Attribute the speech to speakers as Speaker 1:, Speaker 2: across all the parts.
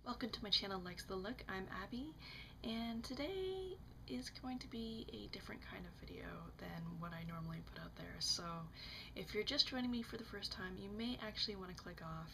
Speaker 1: Welcome to my channel Likes the Look. I'm Abby, and today is going to be a different kind of video than what I normally put out there. So if you're just joining me for the first time, you may actually want to click off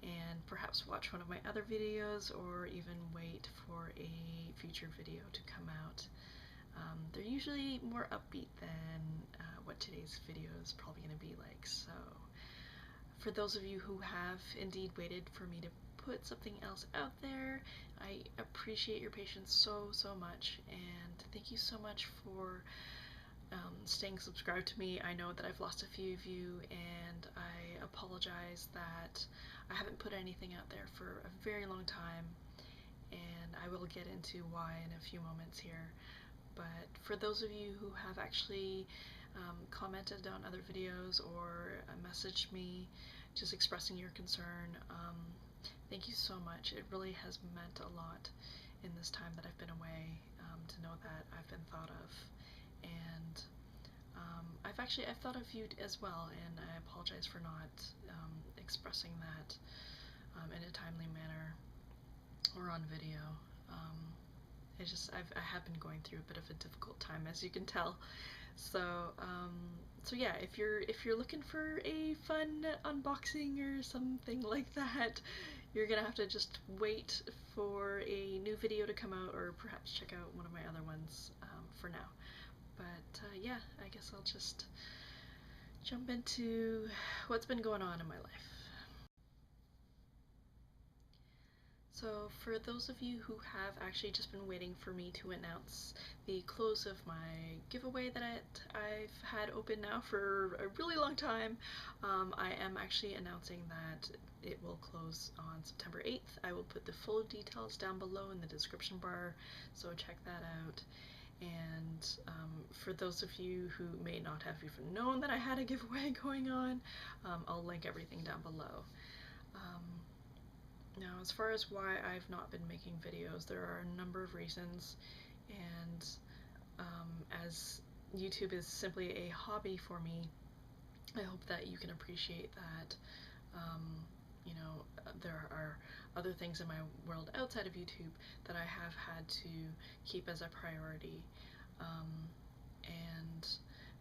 Speaker 1: and perhaps watch one of my other videos, or even wait for a future video to come out. They're usually more upbeat than what today's video is probably going to be like. So for those of you who have indeed waited for me to put something else out there, I appreciate your patience so much, and thank you so much for staying subscribed to me. I know that I've lost a few of you, and I apologize that I haven't put anything out there for a very long time, and I will get into why in a few moments here. But for those of you who have actually commented on other videos or messaged me just expressing your concern, thank you so much. It really has meant a lot in this time that I've been away, to know that I've been thought of. And I've thought of you as well, and I apologize for not expressing that in a timely manner or on video. I have been going through a bit of a difficult time, as you can tell. So yeah, if you're looking for a fun unboxing or something like that, you're gonna have to just wait for a new video to come out, or perhaps check out one of my other ones for now. But yeah, I guess I'll just jump into what's been going on in my life. So for those of you who have actually just been waiting for me to announce the close of my giveaway that I've had open now for a really long time, I am actually announcing that it will close on September 8th. I will put the full details down below in the description bar, so check that out. And for those of you who may not have even known that I had a giveaway going on, I'll link everything down below. Now, as far as why I've not been making videos, there are a number of reasons, and as YouTube is simply a hobby for me, I hope that you can appreciate that, you know, there are other things in my world outside of YouTube that I have had to keep as a priority, and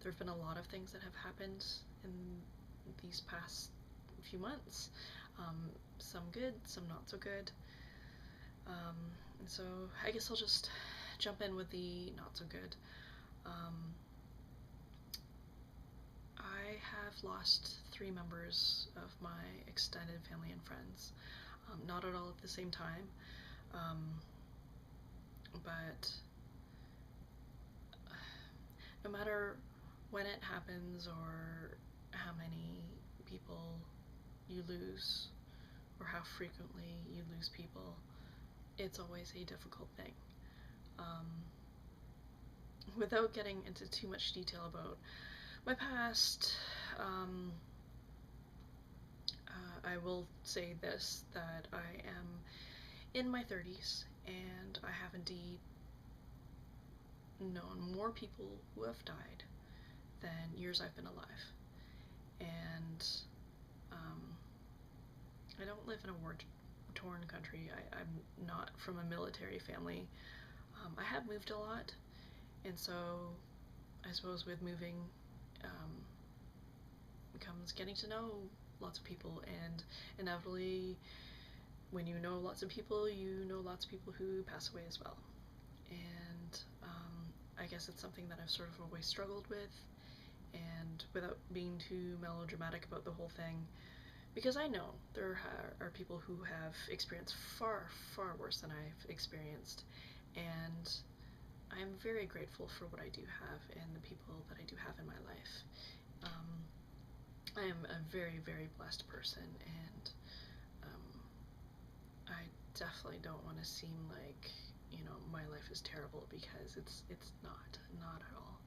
Speaker 1: there have been a lot of things that have happened in these past few months. Some good, some not so good. And so I guess I'll just jump in with the not so good. I have lost 3 members of my extended family and friends. Not at all at the same time, but no matter when it happens or how many people you lose or how frequently you lose people, it's always a difficult thing. Without getting into too much detail about my past, I will say this, that I am in my 30s, and I have indeed known more people who have died than years I've been alive. And I don't live in a war-torn country. I'm not from a military family. I have moved a lot, and so I suppose with moving comes getting to know lots of people, and inevitably when you know lots of people, you know lots of people who pass away as well. And I guess it's something that I've sort of always struggled with, and without being too melodramatic about the whole thing, because I know there are people who have experienced far worse than I've experienced, and I'm very grateful for what I do have and the people that I do have in my life. I am a very blessed person, and I definitely don't want to seem like, you know, my life is terrible, because it's not at all.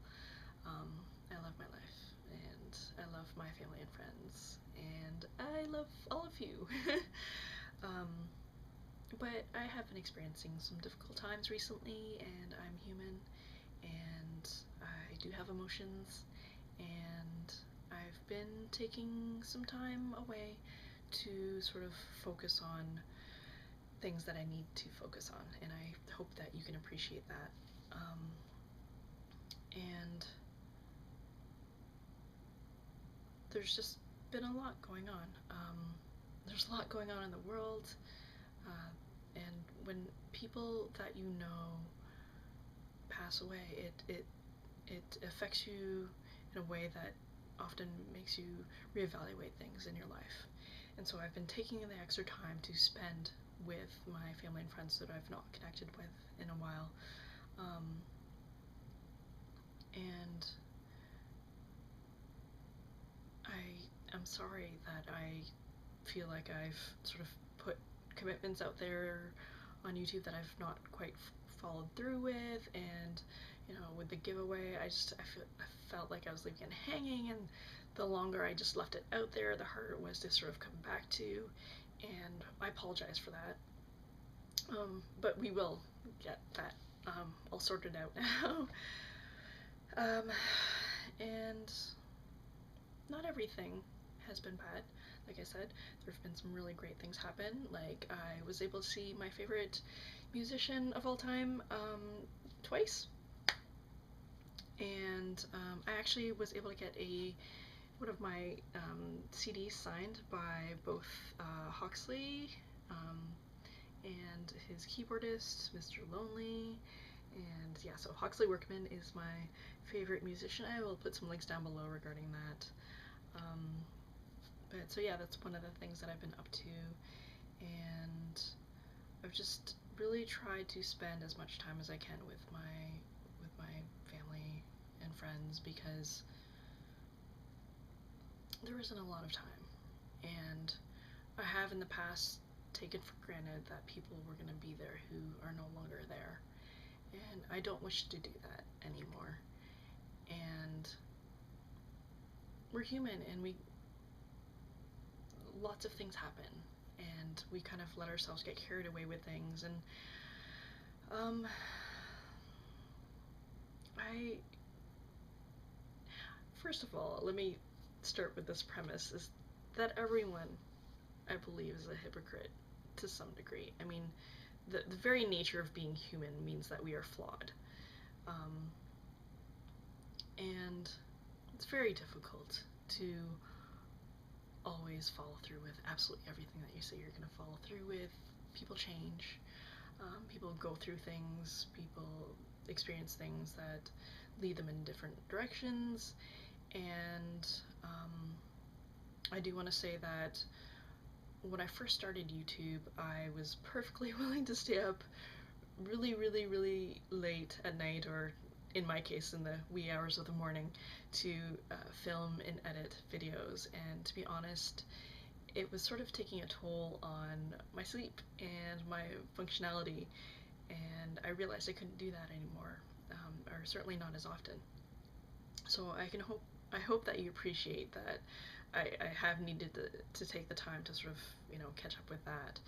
Speaker 1: I love my life, and I love my family and friends, and I love all of you. But I have been experiencing some difficult times recently, and I'm human, and I do have emotions, and I've been taking some time away to sort of focus on things that I need to focus on, and I hope that you can appreciate that. And there's just been a lot going on. There's a lot going on in the world, and when people that you know pass away, it affects you in a way that often makes you reevaluate things in your life. And so I've been taking the extra time to spend with my family and friends that I've not connected with in a while. And I'm sorry that I feel like I've sort of put commitments out there on YouTube that I've not quite followed through with, and you know, with the giveaway, I felt like I was leaving it hanging, and the longer I just left it out there, the harder it was to sort of come back to, and I apologize for that. But we will get that all sorted out now. And not everything has been bad. Like I said, there have been some really great things happen. Like, I was able to see my favorite musician of all time twice, and I actually was able to get one of my CDs signed by both Hawksley and his keyboardist, Mr. Lonely. And yeah, so Hawksley Workman is my favorite musician. I will put some links down below regarding that. But so yeah, that's one of the things that I've been up to, and I've just really tried to spend as much time as I can with my family and friends, because there isn't a lot of time, and I have in the past taken for granted that people were going to be there who are no longer there, and I don't wish to do that anymore. And we're human, and lots of things happen, and we kind of let ourselves get carried away with things. And first of all, let me start with this premise, is that everyone, I believe, is a hypocrite to some degree. I mean, the very nature of being human means that we are flawed, and it's very difficult to always follow through with absolutely everything that you say you're going to follow through with. People change, people go through things, people experience things that lead them in different directions, and I do want to say that when I first started YouTube, I was perfectly willing to stay up really, really, really late at night, or in my case, in the wee hours of the morning, to film and edit videos. And to be honest, it was sort of taking a toll on my sleep and my functionality, and I realized I couldn't do that anymore, or certainly not as often. So I hope that you appreciate that I have needed to take the time to sort of, you know, catch up with that.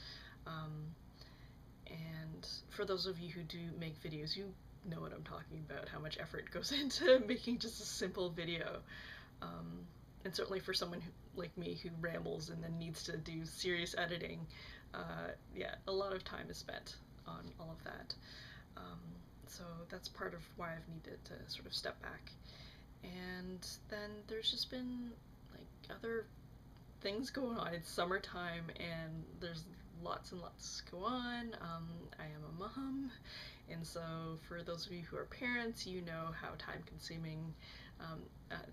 Speaker 1: And for those of you who do make videos, you know what I'm talking about, how much effort goes into making just a simple video. And certainly for someone like me who rambles and then needs to do serious editing, yeah, a lot of time is spent on all of that. So that's part of why I've needed to sort of step back. And then there's just been like other things going on. It's summertime and there's lots and lots go on. I am a mom, and so for those of you who are parents, you know how time consuming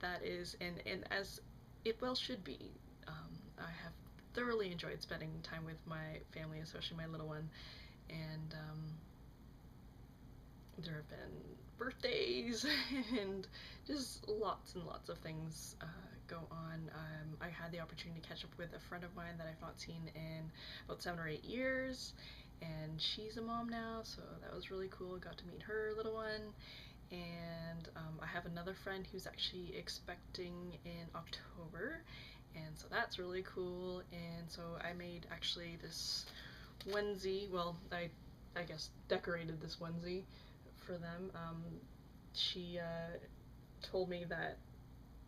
Speaker 1: that is, and as it well should be. I have thoroughly enjoyed spending time with my family, especially my little one, and there have been birthdays and just lots and lots of things go on. I had the opportunity to catch up with a friend of mine that I've not seen in about 7 or 8 years, and she's a mom now, so that was really cool. Got to meet her little one, and I have another friend who's actually expecting in October, and so that's really cool. And so I made actually this onesie, well, I guess decorated this onesie for them. She told me that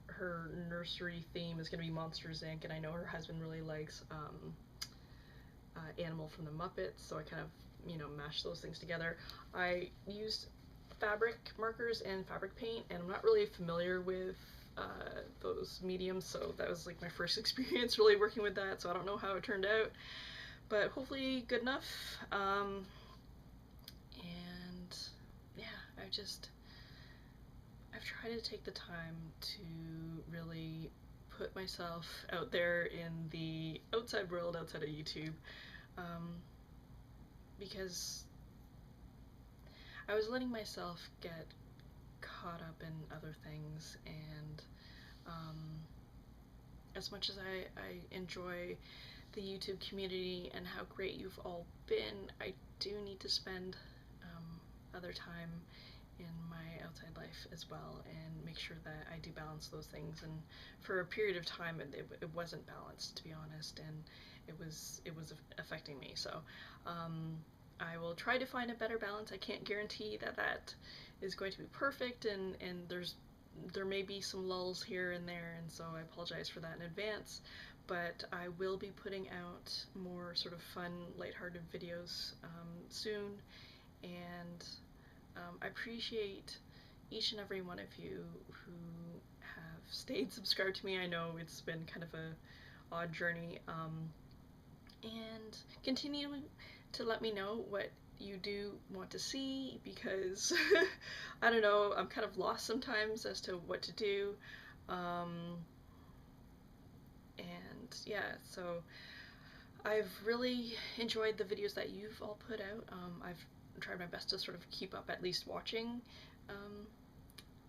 Speaker 1: her nursery theme is going to be Monsters Inc., and I know her husband really likes animal from the Muppets, so I kind of, you know, mashed those things together. I used fabric markers and fabric paint, and I'm not really familiar with those mediums, so that was like my first experience really working with that, so I don't know how it turned out, but hopefully good enough. And yeah, I've tried to take the time to really put myself out there in the outside world, outside of YouTube, because I was letting myself get caught up in other things, and as much as I enjoy the YouTube community and how great you've all been, I do need to spend other time in my outside life as well and make sure that I do balance those things. And for a period of time it wasn't balanced, to be honest, and it was affecting me. So I will try to find a better balance. I can't guarantee that that is going to be perfect, and there may be some lulls here and there, and so I apologize for that in advance, but I will be putting out more sort of fun, lighthearted videos soon, and I appreciate each and every one of you who have stayed subscribed to me. I know it's been kind of a odd journey, and continue to let me know what you do want to see, because I don't know, I'm kind of lost sometimes as to what to do, and yeah, so I've really enjoyed the videos that you've all put out. I've tried my best to sort of keep up, at least watching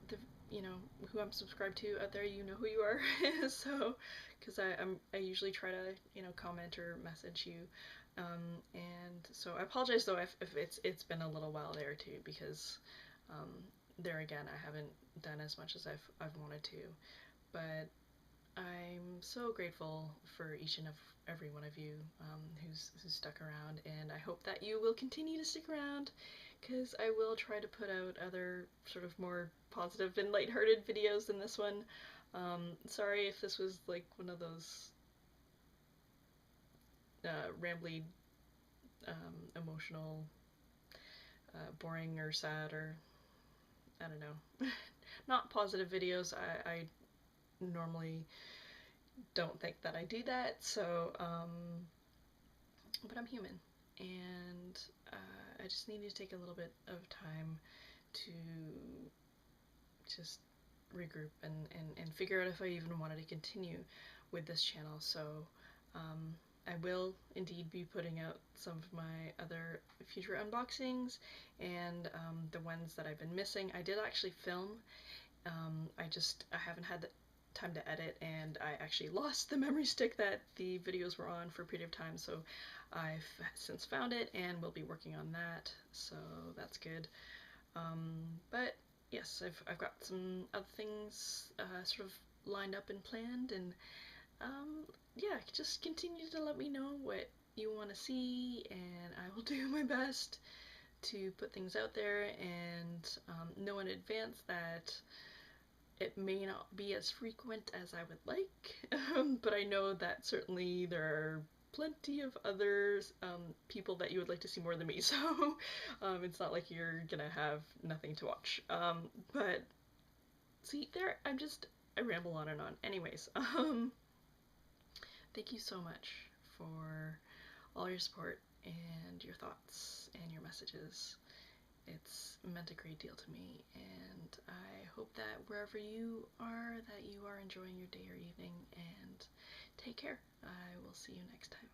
Speaker 1: the, you know, who I'm subscribed to out there. You know who you are. So because I usually try to, you know, comment or message you, and so I apologize though if it's been a little while there too, because there again, I haven't done as much as I've wanted to, but I'm so grateful for each and every one of you who's stuck around, and I hope that you will continue to stick around, because I will try to put out other sort of more positive and lighthearted videos than this one. Sorry if this was like one of those rambly, emotional, boring or sad, or I don't know, not positive videos. I normally don't think that I do that, so but I'm human, and I just needed to take a little bit of time to just regroup and figure out if I even wanted to continue with this channel. So I will indeed be putting out some of my other future unboxings, and the ones that I've been missing. I did actually film. I haven't had the time to edit, and I actually lost the memory stick that the videos were on for a period of time, so I've since found it and will be working on that, so that's good. But yes, I've got some other things sort of lined up and planned, and yeah, just continue to let me know what you want to see, and I will do my best to put things out there, and know in advance that it may not be as frequent as I would like, but I know that certainly there are plenty of others, people that you would like to see more than me, so it's not like you're gonna have nothing to watch. But see, there, I ramble on and on. Anyways, thank you so much for all your support and your thoughts and your messages. It's meant a great deal to me, and I hope that wherever you are, that you are enjoying your day or evening, and take care. I will see you next time.